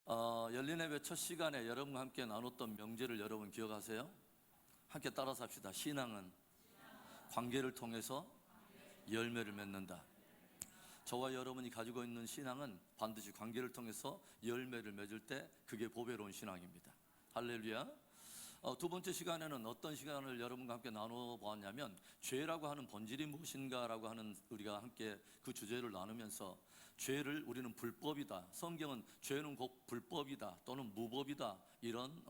열린예배 첫 시간에 여러분과 함께 나눴던 명제를 여러분 기억하세요? 함께 따라서 합시다. 신앙은 관계를 통해서 열매를 맺는다. 저와 여러분이 가지고 있는 신앙은 반드시 관계를 통해서 열매를 맺을 때 그게 보배로운 신앙입니다. 할렐루야. 두 번째 시간에는 어떤 시간을 여러분과 함께 나눠보았냐면 죄라고 하는 본질이 무엇인가라고 하는 우리가 함께 그 주제를 나누면서 죄를 우리는 불법이다, 성경은 죄는 곧 불법이다 또는 무법이다, 이런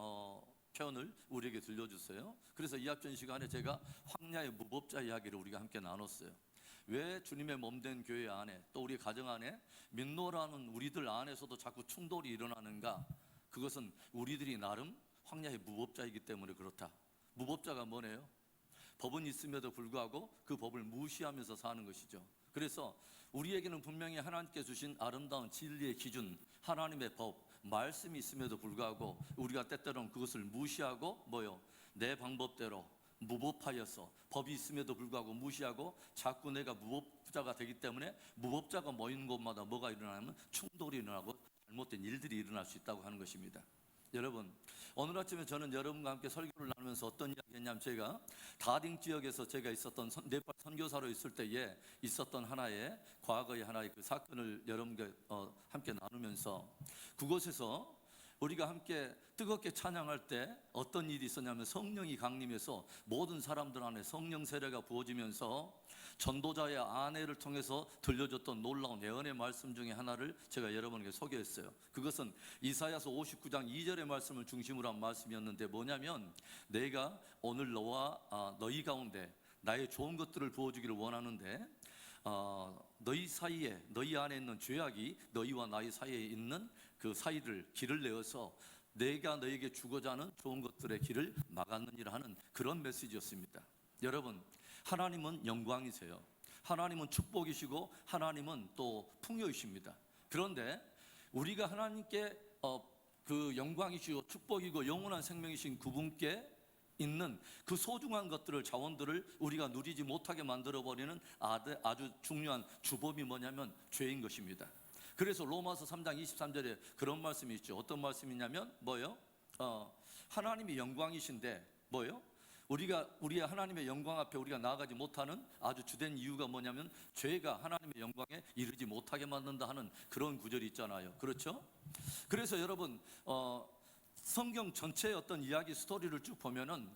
표현을 우리에게 들려주세요. 그래서 이합전 시간에 제가 황야의 무법자 이야기를 우리가 함께 나눴어요. 왜 주님의 몸된 교회 안에 또 우리 가정 안에 민노라는 우리들 안에서도 자꾸 충돌이 일어나는가? 그것은 우리들이 나름 황야의 무법자이기 때문에 그렇다. 무법자가 뭐네요? 법은 있음에도 불구하고 그 법을 무시하면서 사는 것이죠. 그래서 우리에게는 분명히 하나님께 주신 아름다운 진리의 기준, 하나님의 법, 말씀이 있음에도 불구하고 우리가 때때로는 그것을 무시하고 내 방법대로 무법하여서 법이 있음에도 불구하고 무시하고 자꾸 내가 무법자가 되기 때문에 무법자가 모이는 곳마다 뭐가 일어나면 충돌이 일어나고 잘못된 일들이 일어날 수 있다고 하는 것입니다. 여러분, 오늘 아침에 저는 여러분과 함께 설교를 나누면서 어떤 이야기 했냐면, 제가 다딩 지역에서 제가 있었던 네팔 선교사로 있을 때에 있었던 과거의 하나의 그 사건을 여러분과 함께 나누면서, 그곳에서 우리가 함께 뜨겁게 찬양할 때 어떤 일이 있었냐면, 성령이 강림해서 모든 사람들 안에 성령 세례가 부어지면서 전도자의 아내를 통해서 들려줬던 놀라운 예언의 말씀 중에 하나를 제가 여러분에게 소개했어요. 그것은 이사야서 59장 2절의 말씀을 중심으로 한 말씀이었는데, 뭐냐면 내가 오늘 너와 너희 가운데 나의 좋은 것들을 부어주기를 원하는데 너희 사이에, 너희 안에 있는 죄악이 너희와 나의 사이에 있는 그 사이를 길을 내어서 내가 너에게 주고자 하는 좋은 것들의 길을 막았느니라 하는 그런 메시지였습니다. 여러분, 하나님은 영광이세요. 하나님은 축복이시고 하나님은 또 풍요이십니다. 그런데 우리가 하나님께 그 영광이시고 축복이고 영원한 생명이신 그분께 있는 그 소중한 것들을, 자원들을 우리가 누리지 못하게 만들어버리는 아주 중요한 주범이 뭐냐면 죄인 것입니다. 그래서 로마서 3장 23절에 그런 말씀이 있죠. 어떤 말씀이냐면 하나님이 영광이신데 우리의 하나님의 영광 앞에 우리가 나아가지 못하는 아주 주된 이유가 뭐냐면 죄가 하나님의 영광에 이르지 못하게 만든다 하는 그런 구절이 있잖아요. 그렇죠? 그래서 여러분, 성경 전체의 어떤 이야기 스토리를 쭉 보면은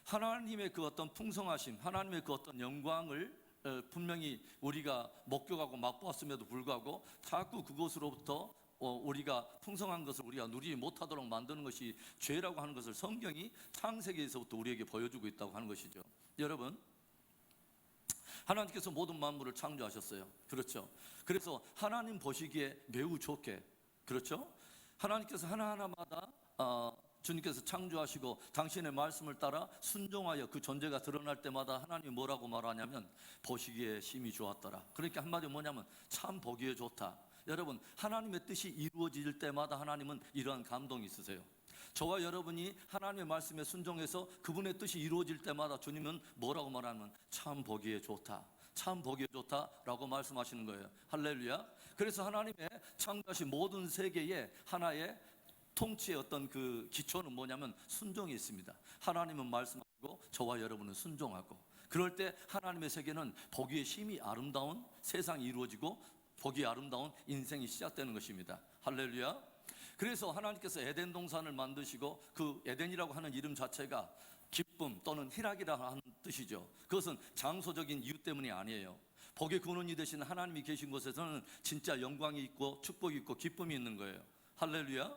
하나님의 그 어떤 풍성하심, 하나님의 그 어떤 영광을 분명히 우리가 목격하고 맛보았음에도 불구하고 자꾸 그곳으로부터 우리가 풍성한 것을 우리가 누리지 못하도록 만드는 것이 죄라고 하는 것을 성경이 창세기에서부터 우리에게 보여주고 있다고 하는 것이죠. 여러분, 하나님께서 모든 만물을 창조하셨어요. 그렇죠? 그래서 하나님 보시기에 매우 좋게, 그렇죠? 하나님께서 하나하나마다 주님께서 창조하시고 당신의 말씀을 따라 순종하여 그 존재가 드러날 때마다 하나님이 뭐라고 말하냐면 보시기에 심히 좋았더라. 그러니까 한마디로 뭐냐면 참 보기에 좋다. 여러분, 하나님의 뜻이 이루어질 때마다 하나님은 이러한 감동이 있으세요. 저와 여러분이 하나님의 말씀에 순종해서 그분의 뜻이 이루어질 때마다 주님은 뭐라고 말하면 참 보기에 좋다, 참 보기에 좋다라고 말씀하시는 거예요. 할렐루야. 그래서 하나님의 창조하신 모든 세계에 하나의 통치의 어떤 그 기초는 뭐냐면 순종이 있습니다. 하나님은 말씀하고 저와 여러분은 순종하고, 그럴 때 하나님의 세계는 보기에 심히 아름다운 세상이 이루어지고 보기에 아름다운 인생이 시작되는 것입니다. 할렐루야. 그래서 하나님께서 에덴 동산을 만드시고 그 에덴이라고 하는 이름 자체가 기쁨 또는 희락이라 하는 뜻이죠. 그것은 장소적인 이유 때문이 아니에요. 복의 근원이 되신 하나님이 계신 곳에서는 진짜 영광이 있고 축복이 있고 기쁨이 있는 거예요. 할렐루야.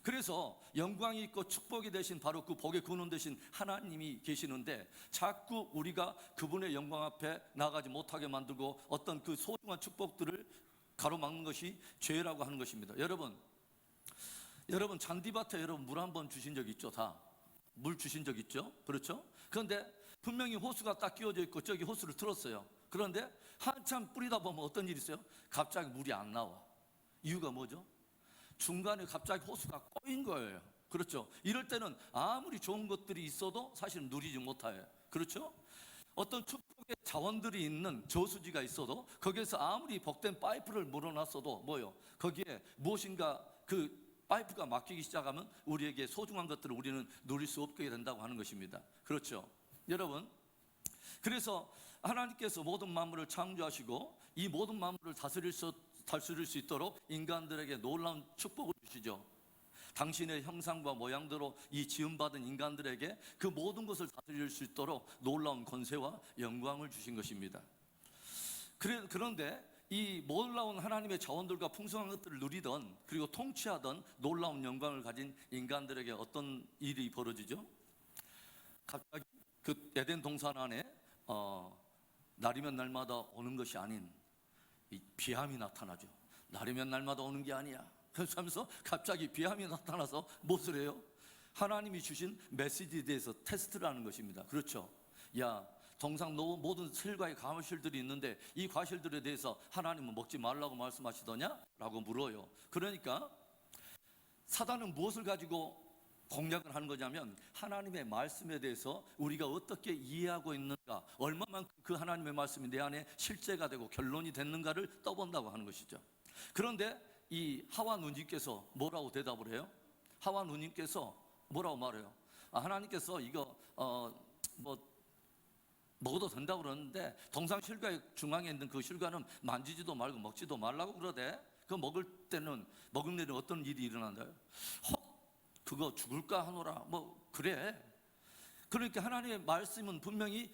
그래서 영광이 있고 축복이 되신 바로 그 복의 근원 되신 하나님이 계시는데 자꾸 우리가 그분의 영광 앞에 나가지 못하게 만들고 어떤 그 소중한 축복들을 가로막는 것이 죄라고 하는 것입니다. 여러분 잔디밭에 여러분 물 한번 주신 적 있죠? 다 물 주신 적 있죠? 그렇죠? 그런데 분명히 호수가 딱 끼워져 있고 저기 호수를 틀었어요. 그런데 한참 뿌리다 보면 어떤 일이 있어요? 갑자기 물이 안 나와. 이유가 뭐죠? 중간에 갑자기 호수가 꼬인 거예요. 그렇죠? 이럴 때는 아무리 좋은 것들이 있어도 사실은 누리지 못해요. 그렇죠? 어떤 축복의 자원들이 있는 저수지가 있어도 거기에서 아무리 복된 파이프를 물어놨어도 거기에 무엇인가 그 파이프가 막히기 시작하면 우리에게 소중한 것들을 우리는 누릴 수 없게 된다고 하는 것입니다. 그렇죠? 여러분, 그래서 하나님께서 모든 만물을 창조하시고 이 모든 만물을 다스릴 수 있도록 인간들에게 놀라운 축복을 주시죠. 당신의 형상과 모양대로 이 지음받은 인간들에게 그 모든 것을 다스릴 수 있도록 놀라운 권세와 영광을 주신 것입니다. 그런데 이 놀라운 하나님의 자원들과 풍성한 것들을 누리던, 그리고 통치하던 놀라운 영광을 가진 인간들에게 어떤 일이 벌어지죠? 갑자기 그 에덴 동산 안에 날이면 날마다 오는 것이 아닌 이 비함이 나타나죠. 날이면 날마다 오는 게 아니야. 그래서 하면서 갑자기 비함이 나타나서 무엇을 해요? 하나님이 주신 메시지에 대해서 테스트를 하는 것입니다. 그렇죠? 야, 동상 모든 실과의 과실들이 있는데 이 과실들에 대해서 하나님은 먹지 말라고 말씀하시더냐? 라고 물어요. 그러니까 사단은 무엇을 가지고 공략을 하는 거냐면 하나님의 말씀에 대해서 우리가 어떻게 이해하고 있는가, 얼마만큼 그 하나님의 말씀이 내 안에 실제가 되고 결론이 됐는가를 떠본다고 하는 것이죠. 그런데 이 하와 누님께서 뭐라고 대답을 해요? 하와 누님께서 뭐라고 말해요? 하나님께서 이거 먹어도 된다고 그러는데 동상 실과의 중앙에 있는 그 실과는 만지지도 말고 먹지도 말라고 그러대. 그 먹을 때는 어떤 일이 일어난다요? 그거 죽을까 하노라. 그래. 그러니까 하나님의 말씀은 분명히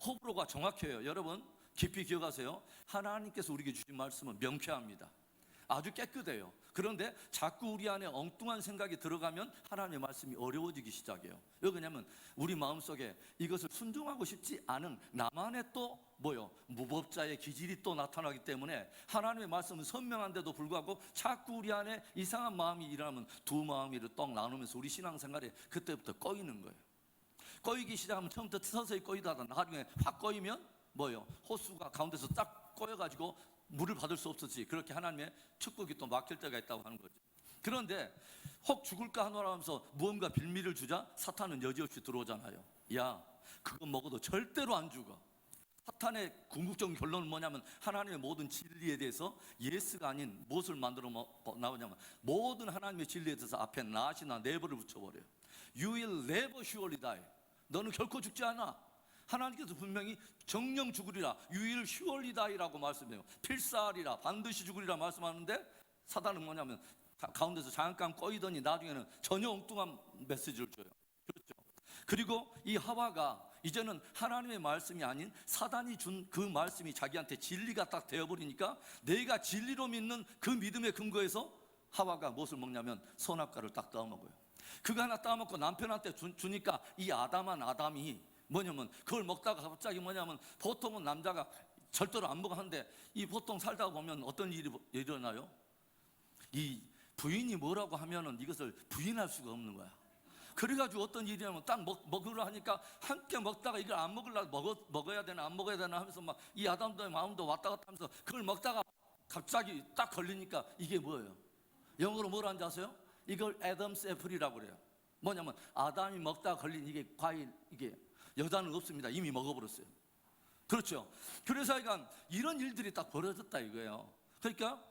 호불호가 정확해요. 여러분 깊이 기억하세요. 하나님께서 우리에게 주신 말씀은 명쾌합니다. 아주 깨끗해요. 그런데 자꾸 우리 안에 엉뚱한 생각이 들어가면 하나님의 말씀이 어려워지기 시작해요. 왜 그러냐면 우리 마음속에 이것을 순종하고 싶지 않은 나만의 또 무법자의 기질이 또 나타나기 때문에 하나님의 말씀은 선명한데도 불구하고 자꾸 우리 안에 이상한 마음이 일어나면 두 마음이 떡 나누면서 우리 신앙생활에 그때부터 꺼이는 거예요. 꺼이기 시작하면 처음부터 서서히 꺼이다가 나중에 확 꺼이면 호수가 가운데서 딱 꺼여가지고 물을 받을 수 없었지. 그렇게 하나님의 축복이 또 막힐 때가 있다고 하는 거죠. 그런데 혹 죽을까 하노라 하면서 무언가 빌미를 주자 사탄은 여지없이 들어오잖아요. 야, 그거 먹어도 절대로 안 죽어. 사탄의 궁극적인 결론은 뭐냐면 하나님의 모든 진리에 대해서 예스가 아닌 무엇을 만들어 나오냐면 모든 하나님의 진리에 대해서 앞에 not이나 never를 붙여버려요. You will never surely die. 너는 결코 죽지 않아. 하나님께서 분명히 정령 죽으리라, You will surely die라고 말씀해요. 필사하리라, 반드시 죽으리라 말씀하는데 사단은 뭐냐면 가운데서 잠깐 꺼이더니 나중에는 전혀 엉뚱한 메시지를 줘요. 그렇죠? 그리고 이 하와가 이제는 하나님의 말씀이 아닌 사단이 준 그 말씀이 자기한테 진리가 딱 되어버리니까 내가 진리로 믿는 그 믿음의 근거에서 하와가 무엇을 먹냐면 선악과를 딱 따먹어요. 그거 하나 따먹고 남편한테 주니까 이 아담이 뭐냐면 그걸 먹다가 갑자기 보통은 남자가 절대로 안 먹어 하는데 이 보통 살다 보면 어떤 일이 일어나요? 이 부인이 뭐라고 하면은 이것을 부인할 수가 없는 거야. 그래가지고 어떤 일이냐면 딱 먹으려 하니까 함께 먹다가 이걸 안 먹으려고 먹어야 되나 안 먹어야 되나 하면서 막 이 아담도의 마음도 왔다 갔다 하면서 그걸 먹다가 갑자기 딱 걸리니까 이게 뭐예요? 영어로 뭐라는지 아세요? 이걸 애덤스 애플이라고 그래요. 뭐냐면 아담이 먹다가 걸린 이게 과일, 이게 여자는 없습니다. 이미 먹어버렸어요. 그렇죠? 그래서 이런 일들이 딱 벌어졌다 이거예요. 그러니까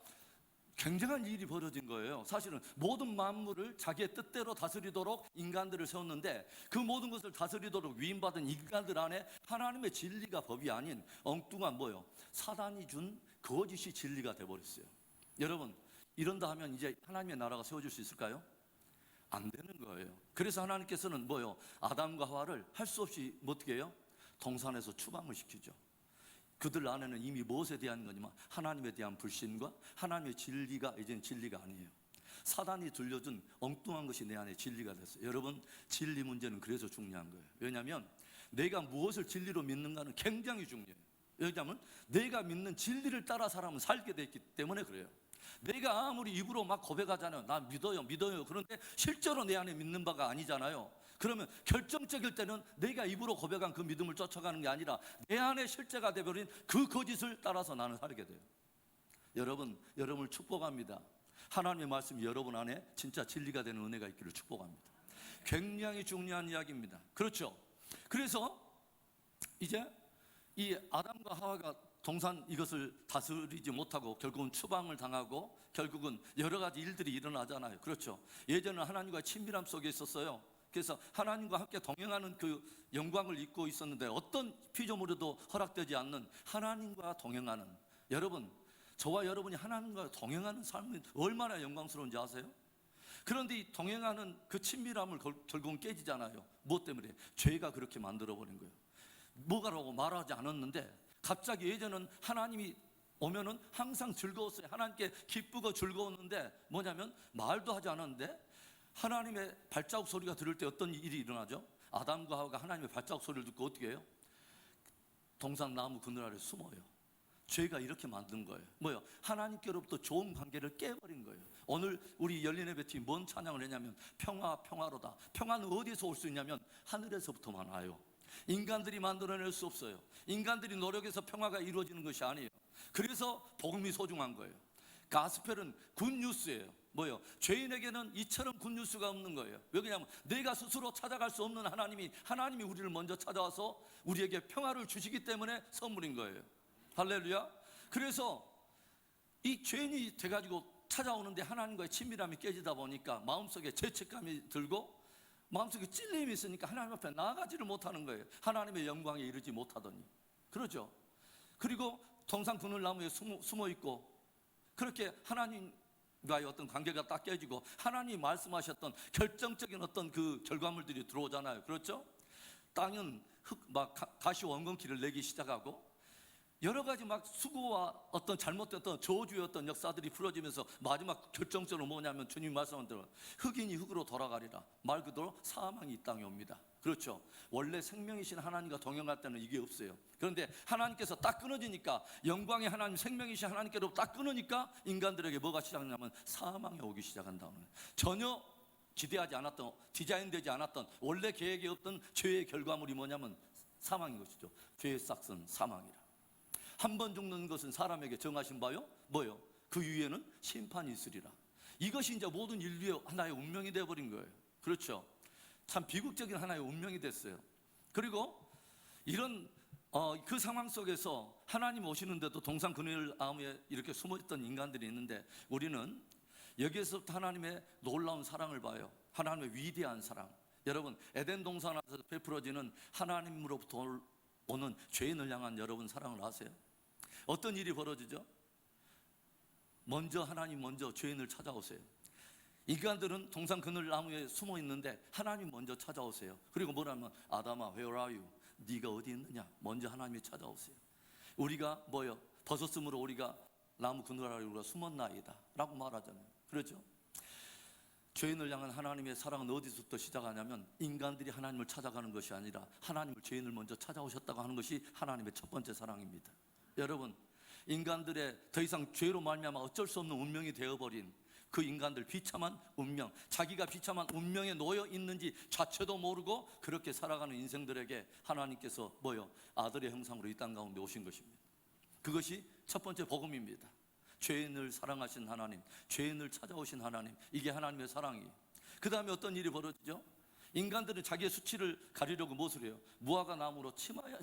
굉장한 일이 벌어진 거예요. 사실은 모든 만물을 자기의 뜻대로 다스리도록 인간들을 세웠는데 그 모든 것을 다스리도록 위임받은 인간들 안에 하나님의 진리가 법이 아닌 엉뚱한 사단이 준 거짓이 진리가 돼버렸어요. 여러분 이런다 하면 이제 하나님의 나라가 세워질 수 있을까요? 안 되는 거예요. 그래서 하나님께서는 아담과 하와를 할 수 없이 어떻게 해요? 동산에서 추방을 시키죠. 그들 안에는 이미 무엇에 대한 거냐면 하나님에 대한 불신과 하나님의 진리가 이제는 진리가 아니에요. 사단이 들려준 엉뚱한 것이 내 안에 진리가 됐어요. 여러분 진리 문제는 그래서 중요한 거예요. 왜냐하면 내가 무엇을 진리로 믿는가는 굉장히 중요해요. 왜냐하면 내가 믿는 진리를 따라 사람은 살게 됐기 때문에 그래요. 내가 아무리 입으로 막 고백하잖아요. 나 믿어요. 그런데 실제로 내 안에 믿는 바가 아니잖아요. 그러면 결정적일 때는 내가 입으로 고백한 그 믿음을 쫓아가는 게 아니라 내 안에 실제가 되어버린 그 거짓을 따라서 나는 살게 돼요. 여러분을 축복합니다. 하나님의 말씀이 여러분 안에 진짜 진리가 되는 은혜가 있기를 축복합니다. 굉장히 중요한 이야기입니다. 그렇죠? 그래서 이제 이 아담과 하와가 동산 이것을 다스리지 못하고 결국은 추방을 당하고 결국은 여러 가지 일들이 일어나잖아요. 그렇죠? 예전에는 하나님과의 친밀함 속에 있었어요. 그래서 하나님과 함께 동행하는 그 영광을 입고 있었는데 어떤 피조물에도 허락되지 않는 하나님과 동행하는, 여러분, 저와 여러분이 하나님과 동행하는 삶이 얼마나 영광스러운지 아세요? 그런데 이 동행하는 그 친밀함을 결국은 깨지잖아요. 무엇 때문에? 죄가 그렇게 만들어버린 거예요. 뭐가라고 말하지 않았는데 갑자기 예전은 하나님이 오면은 항상 즐거웠어요. 하나님께 기쁘고 즐거웠는데 뭐냐면 말도 하지 않았는데 하나님의 발자국 소리가 들을 때 어떤 일이 일어나죠? 아담과 하와가 하나님의 발자국 소리를 듣고 어떻게 해요? 동산 나무 그늘 아래 숨어요. 죄가 이렇게 만든 거예요. 뭐요? 하나님께로부터 좋은 관계를 깨버린 거예요. 오늘 우리 열린 예배팀이 뭔 찬양을 했냐면 평화 평화로다. 평화는 어디서 올 수 있냐면 하늘에서부터만 와요. 인간들이 만들어낼 수 없어요. 인간들이 노력해서 평화가 이루어지는 것이 아니에요. 그래서 복음이 소중한 거예요. 가스펠은 굿뉴스예요. 뭐요? 죄인에게는 이처럼 굿뉴스가 없는 거예요. 왜 그러냐면 내가 스스로 찾아갈 수 없는 하나님이 우리를 먼저 찾아와서 우리에게 평화를 주시기 때문에 선물인 거예요. 할렐루야. 그래서 이 죄인이 돼가지고 찾아오는데 하나님과의 친밀함이 깨지다 보니까 마음속에 죄책감이 들고 마음속에 찔림이 있으니까 하나님 앞에 나아가지를 못하는 거예요. 하나님의 영광에 이르지 못하더니. 그러죠. 그리고 동산 그늘나무에 숨어 있고 그렇게 하나님과의 어떤 관계가 딱 깨지고 하나님이 말씀하셨던 결정적인 어떤 그 결과물들이 들어오잖아요. 그렇죠? 땅은 가시 원금키를 내기 시작하고 여러 가지 막 수고와 어떤 잘못됐던 저주의 어떤 역사들이 풀어지면서 마지막 결정적으로 뭐냐면 주님 말씀한 대로 흑인이 흑으로 돌아가리라. 말 그대로 사망이 이 땅에 옵니다. 그렇죠. 원래 생명이신 하나님과 동행할 때는 이게 없어요. 그런데 하나님께서 딱 끊어지니까 영광의 하나님, 생명이신 하나님께로 딱 끊으니까 인간들에게 뭐가 시작하냐면 사망이 오기 시작한다는 거예요. 전혀 기대하지 않았던, 디자인되지 않았던, 원래 계획이 없던 죄의 결과물이 뭐냐면 사망인 것이죠. 죄의 싹은 사망이라. 한 번 죽는 것은 사람에게 정하신 바요? 뭐요? 그 위에는 심판이 있으리라. 이것이 이제 모든 인류의 하나의 운명이 되어버린 거예요. 그렇죠? 참 비극적인 하나의 운명이 됐어요. 그리고 이런 그 상황 속에서 하나님 오시는데도 동산 그늘나무에 이렇게 숨어있던 인간들이 있는데 우리는 여기에서부터 하나님의 놀라운 사랑을 봐요. 하나님의 위대한 사랑. 여러분, 에덴 동산 안에서 베풀어지는 하나님으로부터 오는 죄인을 향한 여러분 사랑을 아세요? 어떤 일이 벌어지죠? 하나님 먼저 죄인을 찾아오세요. 인간들은 동산 그늘나무에 숨어 있는데 하나님 먼저 찾아오세요. 그리고 뭐라면 아담아 where are you? 네가 어디 있느냐? 먼저 하나님이 찾아오세요. 우리가 뭐요? 벗었으므로 우리가 나무 그늘 아래 우리가 숨었나이다 라고 말하잖아요. 그렇죠? 죄인을 향한 하나님의 사랑은 어디서부터 시작하냐면 인간들이 하나님을 찾아가는 것이 아니라 하나님을 죄인을 먼저 찾아오셨다고 하는 것이 하나님의 첫 번째 사랑입니다. 여러분, 인간들의 더 이상 죄로 말미암아 어쩔 수 없는 운명이 되어버린 그 인간들 비참한 운명, 자기가 비참한 운명에 놓여 있는지 자체도 모르고 그렇게 살아가는 인생들에게 하나님께서 아들의 형상으로 이 땅 가운데 오신 것입니다. 그것이 첫 번째 복음입니다. 죄인을 사랑하신 하나님, 죄인을 찾아오신 하나님, 이게 하나님의 사랑이에요. 그 다음에 어떤 일이 벌어지죠? 인간들은 자기의 수치를 가리려고 무엇을 해요? 무화과 나무로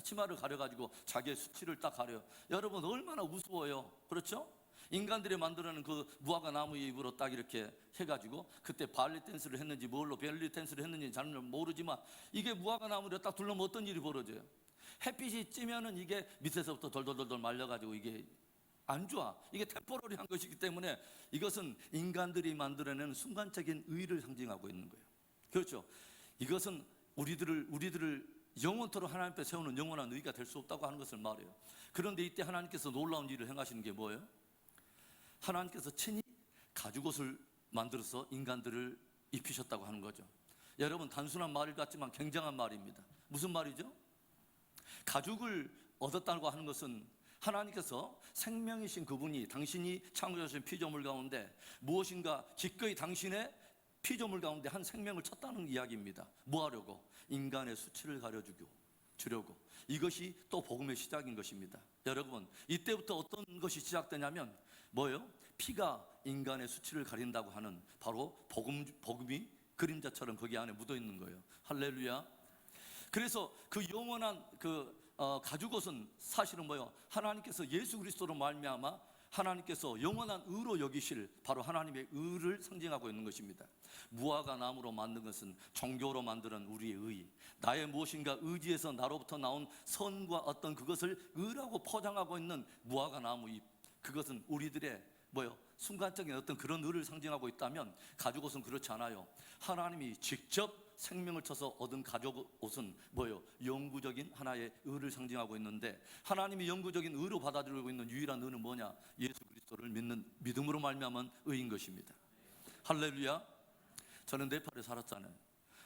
치마를 가려가지고 자기의 수치를 딱 가려요. 여러분 얼마나 우스워요. 그렇죠? 인간들이 만들어낸 그 무화과 나무의 잎으로 딱 이렇게 해가지고 그때 발리 댄스를 했는지 뭘로 벨리 댄스를 했는지 잘 모르지만 이게 무화과 나무를 딱 둘러면 어떤 일이 벌어져요? 햇빛이 찌면은 이게 밑에서부터 돌돌돌돌 말려가지고 이게 안 좋아. 이게 템포러리한 것이기 때문에 이것은 인간들이 만들어내는 순간적인 의를 상징하고 있는 거예요. 그렇죠? 이것은 우리들을 영원토록 하나님 앞에 세우는 영원한 의가 될 수 없다고 하는 것을 말해요. 그런데 이때 하나님께서 놀라운 일을 행하시는 게 뭐예요? 하나님께서 친히 가죽옷을 만들어서 인간들을 입히셨다고 하는 거죠. 여러분, 단순한 말 같지만 굉장한 말입니다. 무슨 말이죠? 가죽을 얻었다고 하는 것은 하나님께서 생명이신 그분이 당신이 창조하신 피조물 가운데 무엇인가 기꺼이 당신의 피조물 가운데 한 생명을 쳤다는 이야기입니다. 뭐 하려고? 인간의 수치를 가려주려고. 이것이 또 복음의 시작인 것입니다. 여러분, 이때부터 어떤 것이 시작되냐면 뭐예요? 피가 인간의 수치를 가린다고 하는 바로 복음이 그림자처럼 거기 안에 묻어 있는 거예요. 할렐루야. 그래서 그 영원한 그 가죽옷은 사실은 뭐요? 하나님께서 예수 그리스도로 말미암아 하나님께서 영원한 의로 여기실 바로 하나님의 의를 상징하고 있는 것입니다. 무화과 나무로 만든 것은 종교로 만드는 우리의 의, 나의 무엇인가 의지에서 나로부터 나온 선과 어떤 그것을 의라고 포장하고 있는 무화과 나무 잎, 그것은 우리들의 뭐요? 순간적인 어떤 그런 의를 상징하고 있다면 가죽옷은 그렇지 않아요. 하나님이 직접 생명을 쳐서 얻은 가죽옷은 뭐예요? 영구적인 하나의 의를 상징하고 있는데, 하나님이 영구적인 의로 받아들이고 있는 유일한 의는 뭐냐? 예수 그리스도를 믿는 믿음으로 말미암은 의인 것입니다. 할렐루야. 저는 네팔에 살았잖아요.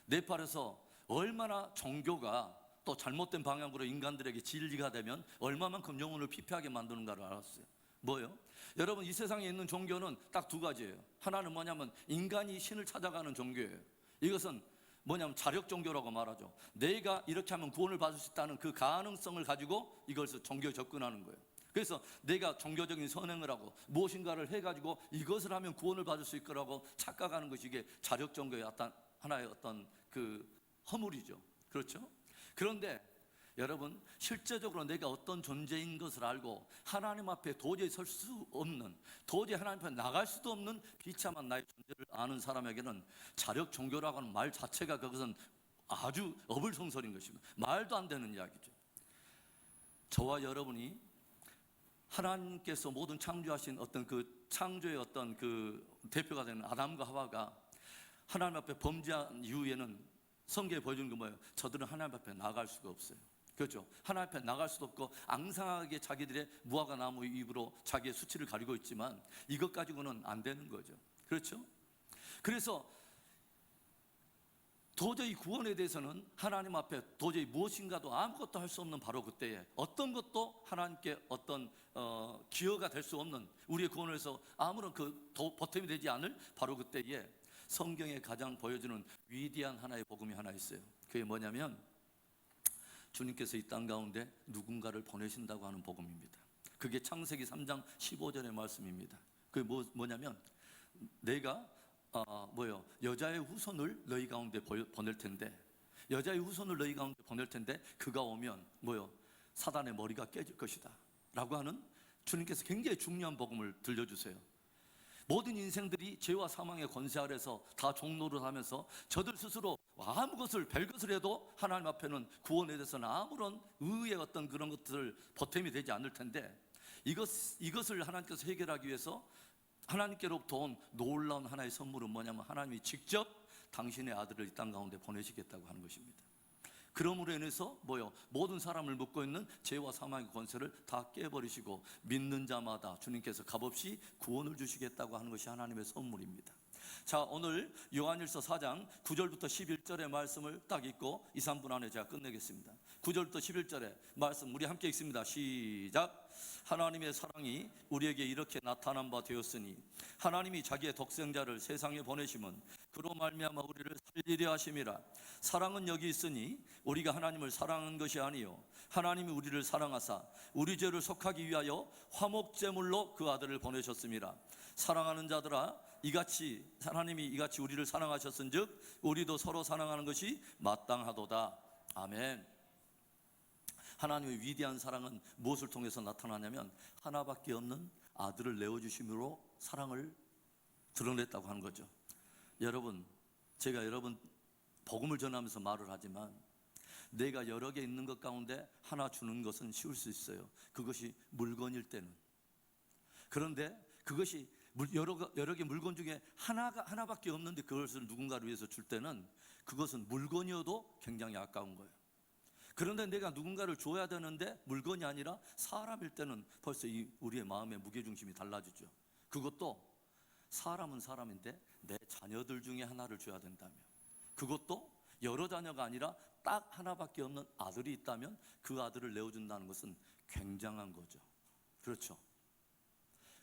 네팔에서 얼마나 종교가 또 잘못된 방향으로 인간들에게 진리가 되면 얼마만큼 영혼을 피폐하게 만드는가를 알았어요. 뭐예요? 여러분, 이 세상에 있는 종교는 딱 두 가지예요. 하나는 뭐냐면 인간이 신을 찾아가는 종교예요. 이것은 뭐냐면 자력 종교라고 말하죠. 내가 이렇게 하면 구원을 받을 수 있다는 그 가능성을 가지고 이것을 종교에 접근하는 거예요. 그래서 내가 종교적인 선행을 하고 무엇인가를 해가지고 이것을 하면 구원을 받을 수 있을 거라고 착각하는 것이 이게 자력 종교의 어떤 하나의 어떤 그 허물이죠. 그렇죠? 그런데 여러분, 실제적으로 내가 어떤 존재인 것을 알고 하나님 앞에 도저히 설 수 없는, 도저히 하나님 앞에 나갈 수도 없는 비참한 나의 존재를 아는 사람에게는 자력 종교라고 하는 말 자체가 그것은 아주 어불성설인 것입니다. 말도 안 되는 이야기죠. 저와 여러분이 하나님께서 모든 창조하신 어떤 그 창조의 어떤 그 대표가 되는 아담과 하와가 하나님 앞에 범죄한 이후에는 성경에 보여주는 게 뭐예요? 저들은 하나님 앞에 나갈 수가 없어요. 그렇죠? 하나님 앞에 나갈 수도 없고 앙상하게 자기들의 무화과 나무 잎으로 자기의 수치를 가리고 있지만 이것 가지고는 안 되는 거죠. 그렇죠? 그래서 도저히 구원에 대해서는 하나님 앞에 도저히 무엇인가도 아무것도 할 수 없는 바로 그때에 어떤 것도 하나님께 어떤 기여가 될 수 없는, 우리의 구원을 위해서 아무런 그 보탬이 되지 않을 바로 그때에 성경에 가장 보여주는 위대한 하나의 복음이 하나 있어요. 그게 뭐냐면 주님께서 이 땅 가운데 누군가를 보내신다고 하는 복음입니다. 그게 창세기 3장 15절의 말씀입니다. 그게 뭐냐면 내가 여자의 후손을 너희 가운데 보낼 텐데, 여자의 후손을 너희 가운데 보낼 텐데 그가 오면 사단의 머리가 깨질 것이다 라고 하는 주님께서 굉장히 중요한 복음을 들려주세요. 모든 인생들이 죄와 사망의 권세 아래서 다 종노릇 하면서 저들 스스로 아무 것을 별것을 해도 하나님 앞에는 구원에 대해서는 아무런 의의 어떤 그런 것들 보탬이 되지 않을 텐데, 이것을 하나님께서 해결하기 위해서 하나님께로부터 온 놀라운 하나의 선물은 뭐냐면 하나님이 직접 당신의 아들을 이 땅 가운데 보내시겠다고 하는 것입니다. 그러므로 인해서 모든 사람을 묶고 있는 죄와 사망의 권세를 다 깨버리시고 믿는 자마다 주님께서 값없이 구원을 주시겠다고 하는 것이 하나님의 선물입니다. 자, 오늘 요한일서 4장 9절부터 11절의 말씀을 딱 읽고 2, 3분 안에 제가 끝내겠습니다. 9절부터 11절의 말씀 우리 함께 읽습니다. 시작. 하나님의 사랑이 우리에게 이렇게 나타난 바 되었으니 하나님이 자기의 독생자를 세상에 보내심은 그로 말미암아 우리를 살리려 하심이라. 사랑은 여기 있으니 우리가 하나님을 사랑한 것이 아니요 하나님이 우리를 사랑하사 우리 죄를 속하기 위하여 화목제물로 그 아들을 보내셨음이라. 사랑하는 자들아, 하나님이 이같이 우리를 사랑하셨은즉 우리도 서로 사랑하는 것이 마땅하도다. 아멘. 하나님의 위대한 사랑은 무엇을 통해서 나타나냐면 하나밖에 없는 아들을 내어주심으로 사랑을 드러냈다고 하는 거죠. 여러분, 제가 여러분 복음을 전하면서 말을 하지만 내가 여러 개 있는 것 가운데 하나 주는 것은 쉬울 수 있어요. 그것이 물건일 때는. 그런데 그것이 여러 개 물건 중에 하나밖에 없는데 그것을 누군가를 위해서 줄 때는 그것은 물건이어도 굉장히 아까운 거예요. 그런데 내가 누군가를 줘야 되는데 물건이 아니라 사람일 때는 벌써 우리의 마음의 무게중심이 달라지죠. 그것도 사람은 사람인데 내 자녀들 중에 하나를 줘야 된다면, 그것도 여러 자녀가 아니라 딱 하나밖에 없는 아들이 있다면 그 아들을 내어준다는 것은 굉장한 거죠. 그렇죠?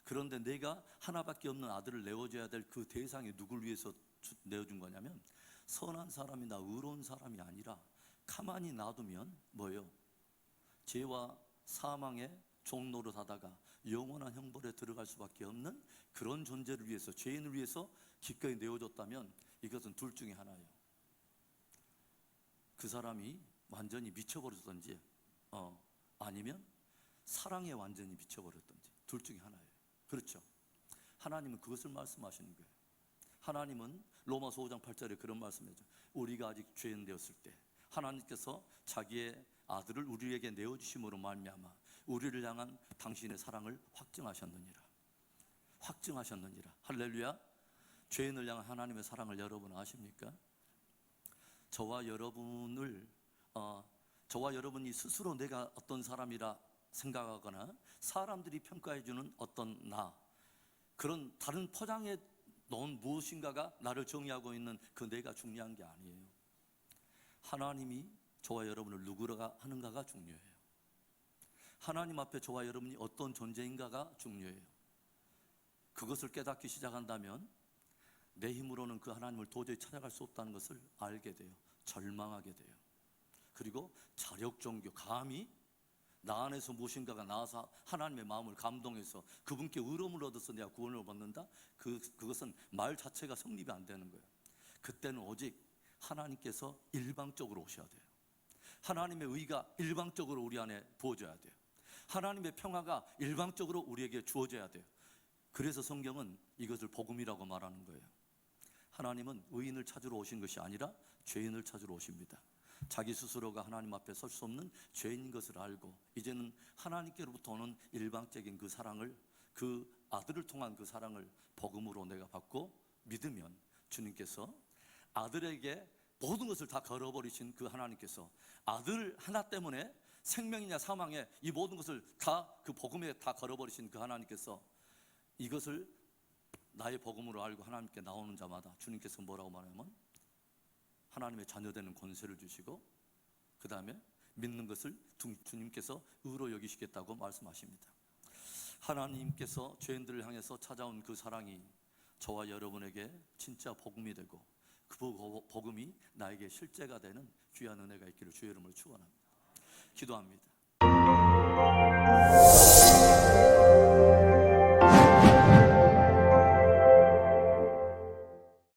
그런데 내가 하나밖에 없는 아들을 내어줘야 될 그 대상이 누굴 위해서 내어준 거냐면 선한 사람이나 의로운 사람이 아니라 가만히 놔두면 죄와 사망의 종노릇 하다가 영원한 형벌에 들어갈 수밖에 없는 그런 존재를 위해서, 죄인을 위해서 기꺼이 내어줬다면 이것은 둘 중에 하나예요. 그 사람이 완전히 미쳐버렸든지 아니면 사랑에 완전히 미쳐버렸든지 둘 중에 하나예요. 그렇죠? 하나님은 그것을 말씀하시는 거예요. 하나님은 로마서 5장 8절에 그런 말씀이죠. 우리가 아직 죄인 되었을 때 하나님께서 자기의 아들을 우리에게 내어주심으로 말미암아 우리를 향한 당신의 사랑을 확증하셨느니라. 확증하셨느니라. 할렐루야. 죄인을 향한 하나님의 사랑을 여러분 아십니까? 저와 여러분이 스스로 내가 어떤 사람이라 생각하거나 사람들이 평가해주는 어떤 그런 다른 포장해 놓은 무엇인가가 나를 정의하고 있는 그 내가 중요한 게 아니에요. 하나님이 저와 여러분을 누구라 하는가가 중요해요. 하나님 앞에 저와 여러분이 어떤 존재인가가 중요해요. 그것을 깨닫기 시작한다면 내 힘으로는 그 하나님을 도저히 찾아갈 수 없다는 것을 알게 돼요. 절망하게 돼요. 그리고 자력종교, 감히 나 안에서 무엇인가가 나와서 하나님의 마음을 감동해서 그분께 의로움을 얻어서 내가 구원을 받는다? 그것은 말 자체가 성립이 안 되는 거예요. 그때는 오직 하나님께서 일방적으로 오셔야 돼요. 하나님의 의가 일방적으로 우리 안에 부어져야 돼요. 하나님의 평화가 일방적으로 우리에게 주어져야 돼요. 그래서 성경은 이것을 복음이라고 말하는 거예요. 하나님은 의인을 찾으러 오신 것이 아니라 죄인을 찾으러 오십니다. 자기 스스로가 하나님 앞에 설 수 없는 죄인인 것을 알고 이제는 하나님께로부터 오는 일방적인 그 사랑을, 그 아들을 통한 그 사랑을 복음으로 내가 받고 믿으면 주님께서 아들에게 모든 것을 다 걸어버리신 그 하나님께서 아들 하나 때문에 생명이냐 사망에 이 모든 것을 다 그 복음에 다 걸어버리신 그 하나님께서 이것을 나의 복음으로 알고 하나님께 나오는 자마다 주님께서 뭐라고 말하냐면 하나님의 자녀되는 권세를 주시고 그 다음에 믿는 것을 주님께서 의로 여기시겠다고 말씀하십니다. 하나님께서 죄인들을 향해서 찾아온 그 사랑이 저와 여러분에게 진짜 복음이 되고 그 복음이 나에게 실제가 되는 귀한 은혜가 있기를 주의 이름으로 축원합니다. 기도합니다.